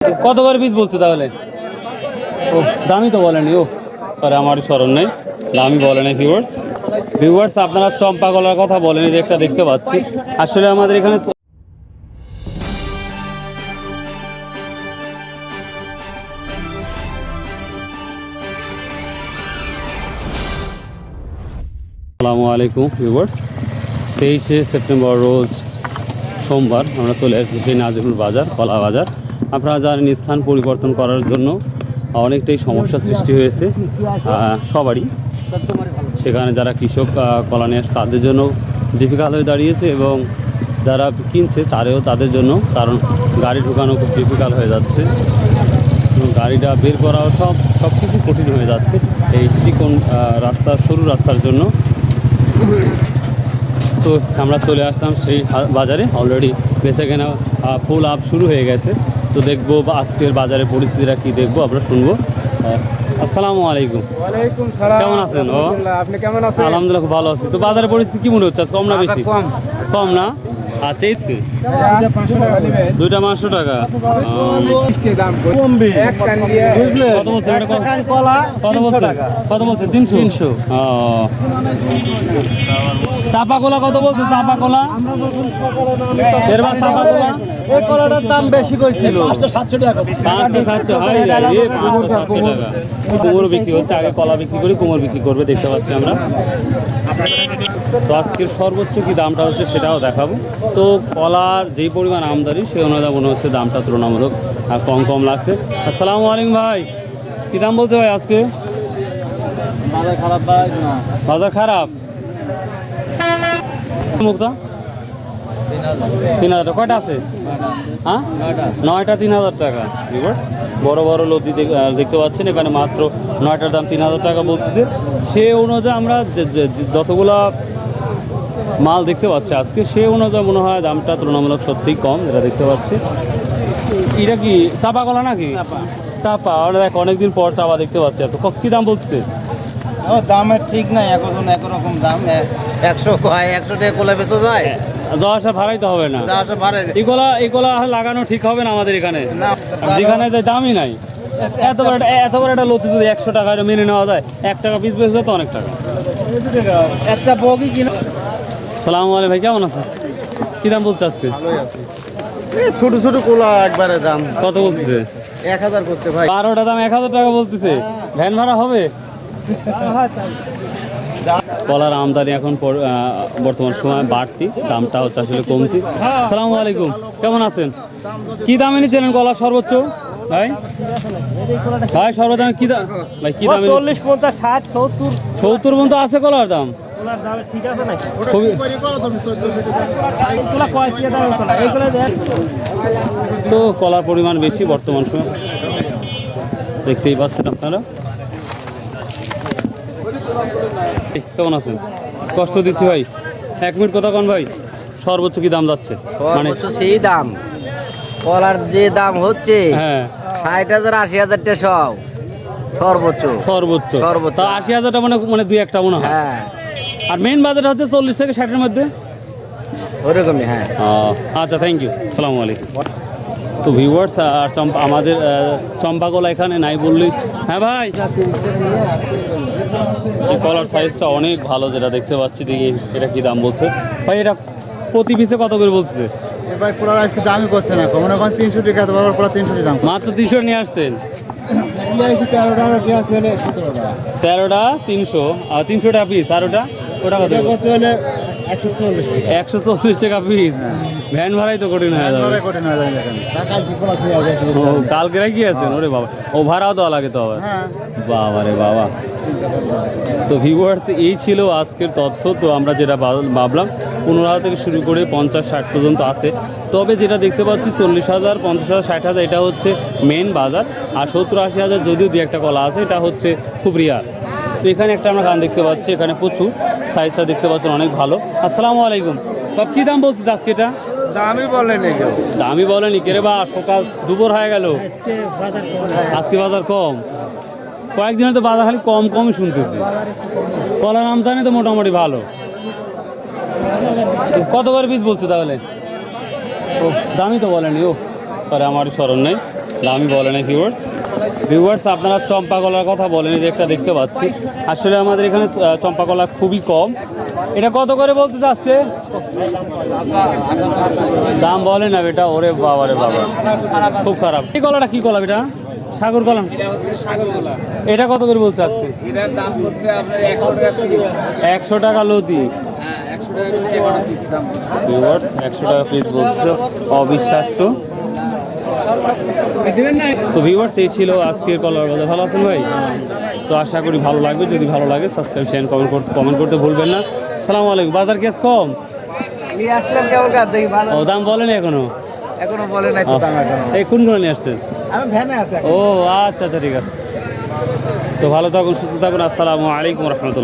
কত করে পিস বলছে তাহলে? ও দামই তো বলেনি। ও পরে আমারই স্মরণ নেই, দামই বলে নাই। ভিউয়ার্স আপনারা চম্পা কলার কথা বলেন, যে একটা দেখতে পাচ্ছি। আসলে আমাদের এখানে আসসালামু আলাইকুম ভিউয়ার্স। 23শে সেপ্টেম্বর রোজ সোমবার আমরা চলে এসেছি সেই নাজিরপুর বাজার, কলা বাজার। আপনারা জানেন স্থান পরিবর্তন করার জন্য অনেকটাই সমস্যার সৃষ্টি হয়েছে সবারই। সেখানে যারা কৃষক কলা নিয়ে আসে তাদের জন্য ডিফিকাল্ট হয়ে দাঁড়িয়েছে, এবং যারা কিনছে তাদের জন্য, কারণ গাড়ি ঢুকানো খুব ডিফিকাল্ট হয়ে যাচ্ছে এবং গাড়িটা বের করাও সব কিছু কঠিন হয়ে যাচ্ছে এই চিকন রাস্তা, সরু রাস্তার জন্য। তো আমরা চলে আসলাম সেই বাজারে। অলরেডি বেচাকেনা ফুল আপ শুরু হয়ে গেছে। তো দেখবো আজকের বাজারের পরিস্থিতিটা কি, দেখবো, আমরা শুনবো। আসসালামু আলাইকুম। ওয়ালাইকুম সালাম। কেমন আছেন? ও আপনি কেমন আছেন? আলহামদুলিল্লাহ খুব ভালো আছি। তো বাজারের পরিস্থিতি কি মনে হচ্ছে? কম না বেশি? কম না? আচ্ছা, কি দুইটা 500 টাকা? কত বলছে? 300। চাপা কলা কত বলছে? চাপা কলা এই কলাটার দাম বেশি কইছিল 500 টাকা। 500 টাকা কুমড়ো বিক্রি হচ্ছে। আগে কলা বিক্রি করি, কুমড়ো বিক্রি করবে, দেখতে পাচ্ছি আমরা। তো আজকের সর্বোচ্চ কি দামটা হচ্ছে সেটাও দেখাবো। তো কলার যেই পরিমাণ আমদানি সেই অনুযায়ী মনে হচ্ছে দামটা তুলনামূলক কম লাগছে। আসসালামু আলাইকুম ভাই, কী দাম বলছে ভাই আজকে? বাজার খারাপ ভাই। বাজার খারাপ? মুক্তা 3000। কয়টা আছে? হ্যাঁ 9টা 3000 টাকা। বড় বড় লতি দেখতে পাচ্ছেন, এখানে মাত্র 9টার দাম 3000 টাকা বলতেছে। সে অনুযায়ী আমরা যতগুলা মাল দেখতে পাচ্ছি আজকে, সে অনুযায়ী মনে হয় দামটা তুলনামূলক সত্যিই কম, যেটা দেখতে পাচ্ছি। এটা কি চাপা কলা নাকি? চাপা। দেখ অনেকদিন পর চাপা দেখতে পাচ্ছি। এত কী দাম বলছে? দামের ঠিক নাই, এখন একরকম দাম। 100 টাকা কলা বেচা যায়। যাওয়া আসা ভাড়াই তো হবে না। এই কলা লাগানো ঠিক হবে না আমাদের এখানে, যেখানে যায় দামই নাই। এত বড় একটা লতি যদি 100 টাকা মেনে নেওয়া যায়, 1 টাকা পিস বেচলে তো অনেক টাকা। একটা বগি কিনা। সালামু আলাইকুম ভাই, কেমন আছেন? কি দাম বলছে আজকে? ছোট ছোট কোলা একবারে দাম কত বলতেছে? 1000 করছে ভাই। 12টা দাম 1000 টাকা বলতেছে। ভ্যান ভাড়া হবে? কলার আমদানি এখন বর্তমান সময় বাড়তি, দামটা হচ্ছে আসলে কমতি। আসসালামু আলাইকুম, কেমন আছেন? কি দামে নিচ্ছিলেন কলা সর্বোচ্চ ভাই? ভাই সর্বদাম কি দাম ভাই? কি দাম? 40, 50, 60, 70। 70 পর্যন্ত আছে কলার দাম? তো কলার পরিমাণ বেশি বর্তমান সময়, দেখতেই পাচ্ছেন আপনারা। কেমন আছেন? কষ্ট দিচ্ছি ভাই, 1 মিনিট কথা কন ভাই। সর্বোচ্চ কি দাম যাচ্ছে? মানে সেই দাম কলার যে দাম হচ্ছে, হ্যাঁ 60,000 80,000 টাকা সব সর্বোচ্চ। সর্বোচ্চ তা 80,000 টাকা, মানে 2-1টা মনে হয়। হ্যাঁ, আর মেইন বাজার হচ্ছে 40 থেকে 60-এর মধ্যে, ওরকমই। হ্যাঁ, আচ্ছা, থ্যাংক ইউ, আসসালামু আলাইকুম। তো ভিউয়ার্স, আর আমাদের চম্পা কলা এখানে নাই বললেই। হ্যাঁ ভাই, এই কলার সাইজটা অনেক ভালো, যেটা দেখতে পাচ্ছি। দেখি এটা কি দাম বলছে ভাই? এটা প্রতি পিসে কত করে বলছে ভাই? কোলার আজকে দামই করছে না, মনে করেন 300 টাকা। তোমার কোলা 300 দাম, মাত্র 300 নিয়ে আসছেন। 13টা 300, আর 300 টাকা পিস। আর ওটা কত? 140 টাকা পিস। ভ্যান ভাড়াই তো কঠিন হয়ে যাবে। কালকে কি আছেন? ওরে বাবা, ও ভাড়াও দেওয়া লাগে তো আবার। বাবা রে বাবা। তো ভিউয়ার্স, এই ছিল আজকের তথ্য। তো আমরা যেটা ভাবলাম 15,000 থেকে শুরু করে 50-60 পর্যন্ত আছে। তবে যেটা দেখতে পাচ্ছি 40,000, 50,000, 60,000 এটা হচ্ছে মেন বাজার। আর 70-80,000 যদিও 2-1টা কলা আছে, এটা হচ্ছে খুব রিয়ার। তো এখানে একটা আমরা গান দেখতে পাচ্ছি, এখানে প্রচুর, সাইজটা দেখতে পাচ্ছেন অনেক ভালো। আসসালামু আলাইকুম, সব কী দাম বলতেছে আজকে? এটা দামই বলেনি কেউ। দামই বলেনি কে রে? বা সকাল দুপুর হয়ে গেল, আজকে বাজার কম। কয়েকদিনে তো বাজার খালি কমই শুনতেছি। কলার আমদানি তো মোটামুটি ভালো। কত করে পিস বলছে তাহলে? ও দামই তো বলেনি। ও পরে আমারই স্মরণ নেই। দামই বলে না ভিউয়ার্স। ভিউয়ার্স আপনারা চম্পা কলার কথা বলেন, এই যে একটা দেখতে পাচ্ছি। আসলে আমাদের এখানে চম্পা কলা খুবই কম। এটা কত করে বলতেছে আজকে? দাম বলে না বেটা, ওরে বাবা রে বাবা, খুব খারাপ। এই কলাটা কি কলা বেটা? সাগর কলা। এটা কত করে বলছে আজকে? এটার দাম হচ্ছে আপনার 100 টাকা পিস। 100 টাকা লতি। হ্যাঁ 100 টাকা করে 11 পিস দাম হচ্ছে। ভিউয়ার্স 100 টাকা পিস বলছে, অবিশ্বাস্য। তো ভিউয়ার্স এই ছিল আজকের কলার বাজার। ভালো আছেন ভাই? তো আশা করি ভালো লাগবে। যদি ভালো লাগে সাবস্ক্রাইব শেয়ার কমেন্ট করতে ভুলবেন না। আসসালামু আলাইকুম। বাজার কি আজ কম? নিয়ে আসলাম কেবল কাজ দেখি ভালো। ও দাম বলেনি এখনো? এখনো বলে নাই তো দাম এখনো। এই কোন কোন নিয়ে আসছেন? আমি ভ্যানে আছি। ও আচ্ছা আচ্ছা, ঠিক আছে। তো ভালো থাকুন, সুস্থ থাকুন। আসসালামু আলাইকুম রহমতুল্লাহ।